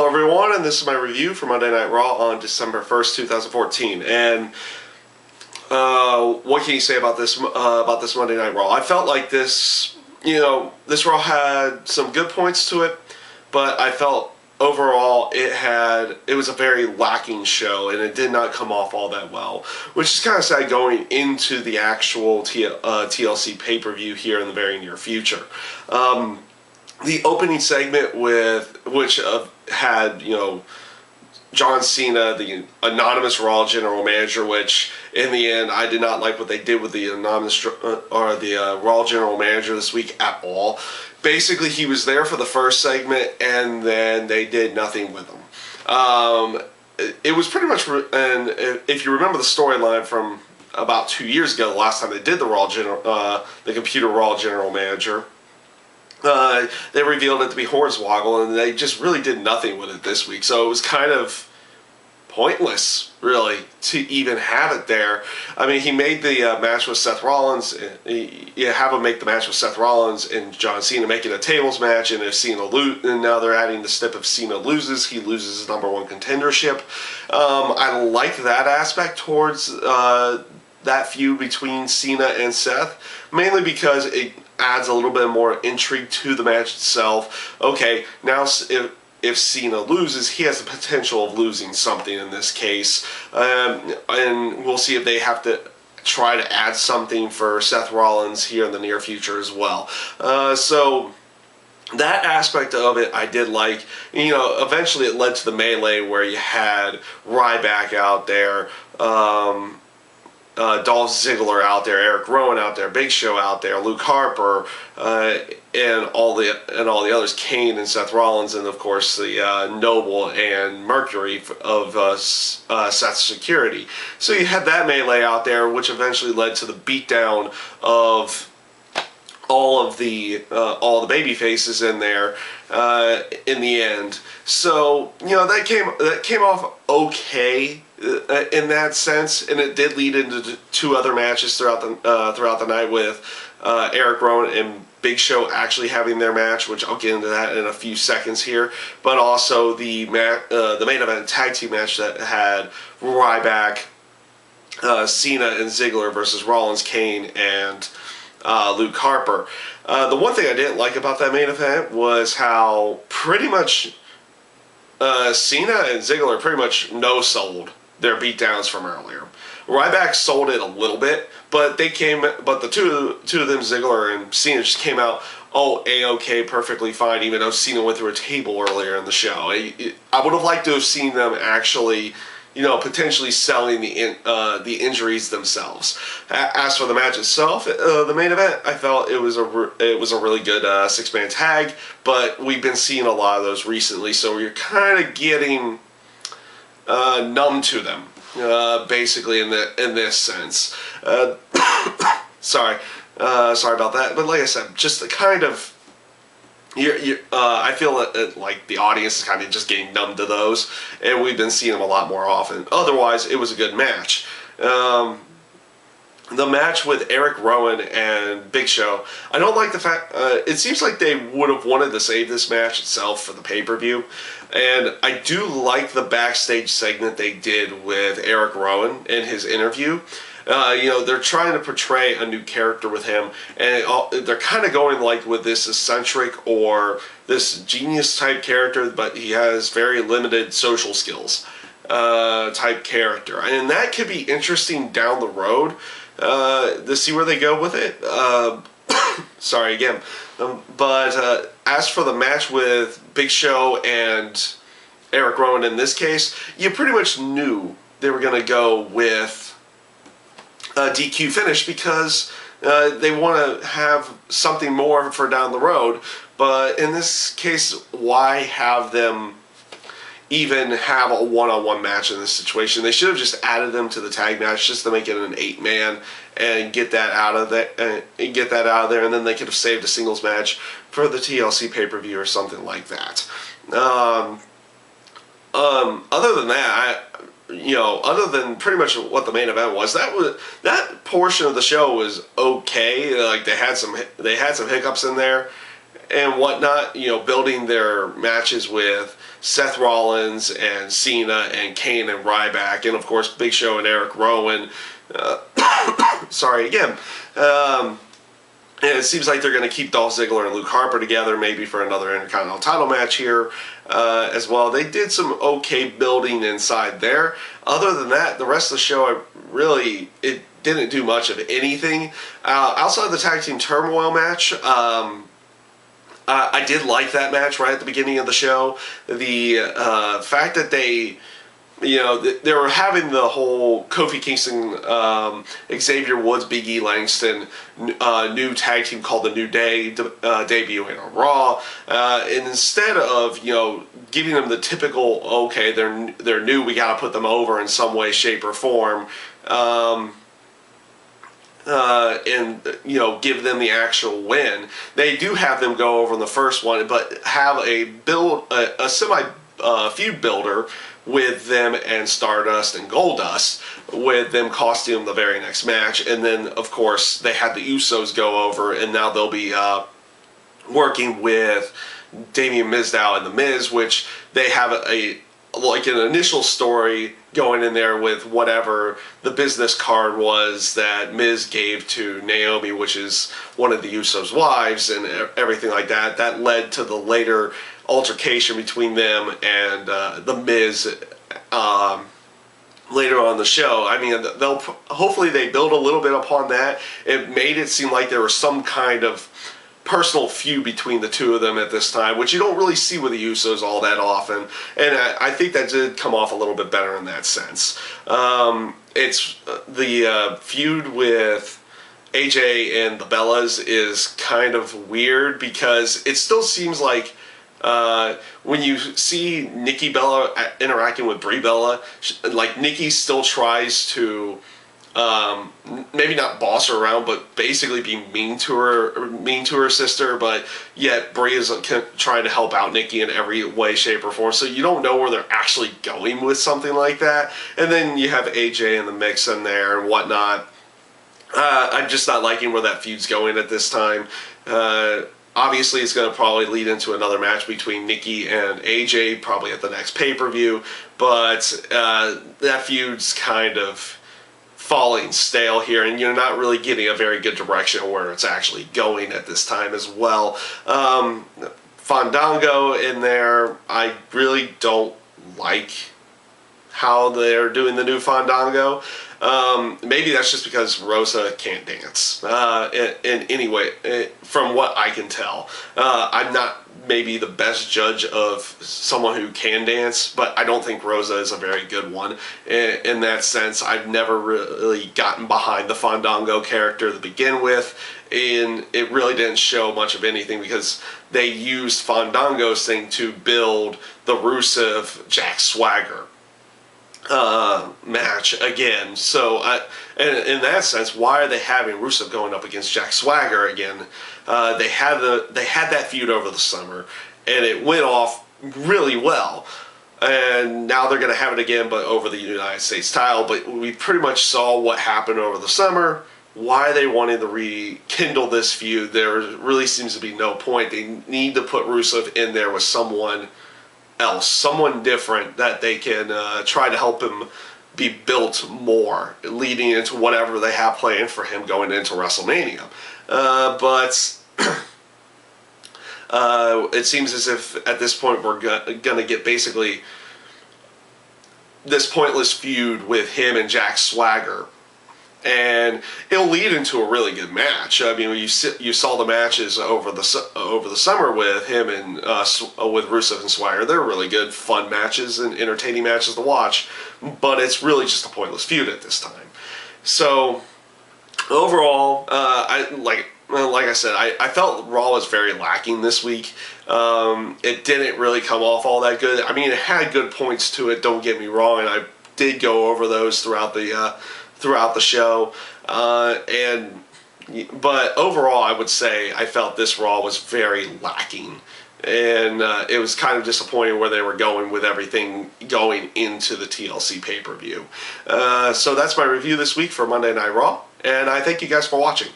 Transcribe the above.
Hello everyone, and this is my review for Monday Night Raw on December 1st, 2014. And what can you say about this Monday Night Raw? I felt like this Raw had some good points to it, but I felt overall it was a very lacking show, and it did not come off all that well, which is kind of sad going into the actual TLC pay-per-view here in the very near future. The opening segment which had John Cena, the anonymous Raw general manager, which in the end I did not like what they did with the anonymous Raw general manager this week at all. Basically, he was there for the first segment, and then they did nothing with him. It was pretty much, and if you remember the storyline from about 2 years ago, the last time they did the computer Raw general manager, they revealed it to be Hornswoggle, and they just really did nothing with it this week. So it was kind of pointless, really, to even have it there. I mean, he made the match with Seth Rollins. You have him make the match with Seth Rollins and John Cena, make it a tables match, and if Cena and now they're adding the step if Cena loses, he loses his #1 contendership. I like that aspect towards that feud between Cena and Seth, mainly because it adds a little bit more intrigue to the match itself. Okay, now if Cena loses, he has the potential of losing something in this case, and we'll see if they have to try to add something for Seth Rollins here in the near future as well. So that aspect of it I did like. Eventually it led to the melee where you had Ryback out there, Dolph Ziggler out there, Eric Rowan out there, Big Show out there, Luke Harper, and all the others, Kane and Seth Rollins, and of course the Noble and Mercury of Seth's security. So you had that melee out there, which eventually led to the beatdown of all the baby faces in there in the end. So that came off okay in that sense, and it did lead into two other matches throughout the night with Eric Rowan and Big Show actually having their match, which I'll get into that in a few seconds here. But also the main event tag team match that had Ryback, Cena and Ziggler versus Rollins, Kane, and Luke Harper. The one thing I didn't like about that main event was how pretty much Cena and Ziggler pretty much no-sold their beatdowns from earlier. Ryback sold it a little bit, but the two of them, Ziggler and Cena, just came out, A-OK, perfectly fine, even though Cena went through a table earlier in the show. I would have liked to have seen them actually, potentially selling the injuries themselves. As for the match itself, the main event, I felt it was a really good six-man tag, but we've been seeing a lot of those recently, so you're kind of getting numb to them, basically in this sense. Sorry about that, but like I said, just the kind of. I feel that like the audience is kind of just getting numb to those, and we've been seeing them a lot more often. Otherwise, it was a good match. The match with Eric Rowan and Big Show, I don't like the fact, it seems like they would have wanted to save this match itself for the pay-per-view, and I do like the backstage segment they did with Eric Rowan in his interview. They're trying to portray a new character with him, and they're kind of going like with this eccentric or this genius type character, but he has very limited social skills type character, and that could be interesting down the road to see where they go with it. Sorry again, but as for the match with Big Show and Eric Rowan in this case, you pretty much knew they were going to go with DQ finish because they want to have something more for down the road. But in this case, why have them even have a one-on-one match in this situation? They should have just added them to the tag match just to make it an 8-man and get that out of there, and then they could have saved a singles match for the TLC pay-per-view or something like that. Other than that, other than pretty much what the main event was, that portion of the show was okay. Like they had some hiccups in there, and whatnot, building their matches with Seth Rollins and Cena and Kane and Ryback, and of course Big Show and Eric Rowan. Sorry again. And it seems like they're going to keep Dolph Ziggler and Luke Harper together, maybe for another Intercontinental title match here as well. They did some okay building inside there. Other than that, the rest of the show, it didn't do much of anything. Outside of the Tag Team Turmoil match, I did like that match right at the beginning of the show. The fact that they were having the whole Kofi Kingston, Xavier Woods, Big E Langston new tag team called the New Day debuting on Raw, and instead of giving them the typical okay they're new, we got to put them over in some way, shape, or form, and give them the actual win. They do have them go over in the first one, but have a semi feud builder with them and Stardust and Goldust, with them costing them the very next match. And then, of course, they had the Usos go over, and now they'll be working with Damian Mizdow and The Miz, which they have an initial story going in there with whatever the business card was that Miz gave to Naomi, which is one of the Usos' wives, and everything like that. That led to the later altercation between them and The Miz later on the show. I mean, hopefully they build a little bit upon that. It made it seem like there was some kind of personal feud between the two of them at this time, which you don't really see with the Usos all that often, and I think that did come off a little bit better in that sense. It's the feud with AJ and the Bellas is kind of weird, because it still seems like when you see Nikki Bella interacting with Brie Bella, like Nikki still tries to maybe not boss her around, but basically be mean to her sister, but yet Brie is trying to help out Nikki in every way, shape, or form. So you don't know where they're actually going with something like that. And then you have AJ in the mix in there and whatnot. I'm just not liking where that feud's going at this time. Obviously, it's going to probably lead into another match between Nikki and AJ, probably at the next pay-per-view, but that feud's kind of falling stale here, and you're not really getting a very good direction of where it's actually going at this time as well. Fandango in there, I really don't like how they're doing the new Fandango. Maybe that's just because Rosa can't dance in any way, from what I can tell. I'm not maybe the best judge of someone who can dance, but I don't think Rosa is a very good one in that sense. I've never really gotten behind the Fandango character to begin with, and it really didn't show much of anything because they used Fandango's thing to build the Rusev Jack Swagger match again. So in that sense, why are they having Rusev going up against Jack Swagger again? They had that feud over the summer, and it went off really well. And now they're going to have it again, but over the United States title. But we pretty much saw what happened over the summer. Why they wanted to rekindle this feud, there really seems to be no point. They need to put Rusev in there with someone else, someone different that they can try to help him be built more, leading into whatever they have planned for him going into WrestleMania. But it seems as if at this point we're going to get basically this pointless feud with him and Jack Swagger. And it'll lead into a really good match. I mean, you saw the matches over the summer with him and with Rusev and Swagger. They're really good, fun matches and entertaining matches to watch. But it's really just a pointless feud at this time. So overall, like I said, I felt Raw was very lacking this week. It didn't really come off all that good. I mean, it had good points to it. Don't get me wrong, and I did go over those throughout the show, but overall I would say I felt this Raw was very lacking, and it was kind of disappointing where they were going with everything going into the TLC pay-per-view. So that's my review this week for Monday Night Raw, and I thank you guys for watching.